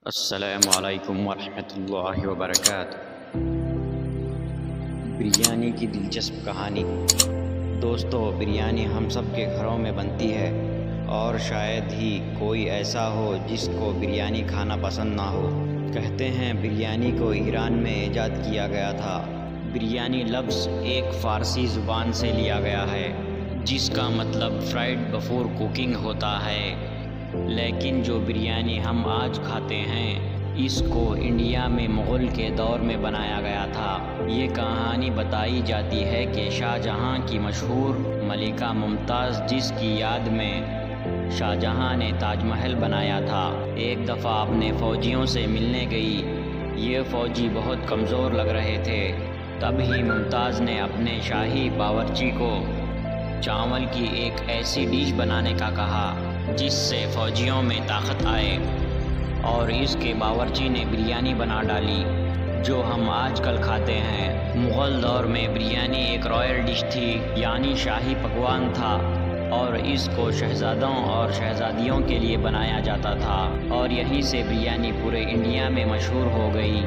السلام علیکم ورحمۃ اللہ وبرکاتہ۔ بریانی کی دلچسپ کہانی۔ دوستو، بریانی ہم سب کے گھروں میں بنتی ہے اور شاید ہی کوئی ایسا ہو جس کو بریانی کھانا پسند نہ ہو۔ کہتے ہیں بریانی کو ایران میں ایجاد کیا گیا تھا۔ بریانی لفظ ایک فارسی زبان سے لیا گیا ہے جس کا مطلب فرائیڈ بفور کوکنگ ہوتا ہے، لیکن جو بریانی ہم آج کھاتے ہیں اس کو انڈیا میں مغل کے دور میں بنایا گیا تھا۔ یہ کہانی بتائی جاتی ہے کہ شاہ جہاں کی مشہور ملکہ ممتاز، جس کی یاد میں شاہ جہاں نے تاج محل بنایا تھا، ایک دفعہ اپنے فوجیوں سے ملنے گئی۔ یہ فوجی بہت کمزور لگ رہے تھے۔ تب ہی ممتاز نے اپنے شاہی باورچی کو چاول کی ایک ایسی ڈش بنانے کا کہا جس سے فوجیوں میں طاقت آئے، اور اس کے باورچی نے بریانی بنا ڈالی جو ہم آج کل کھاتے ہیں۔ مغل دور میں بریانی ایک رائل ڈش تھی، یعنی شاہی پکوان تھا، اور اس کو شہزادوں اور شہزادیوں کے لیے بنایا جاتا تھا، اور یہیں سے بریانی پورے انڈیا میں مشہور ہو گئی۔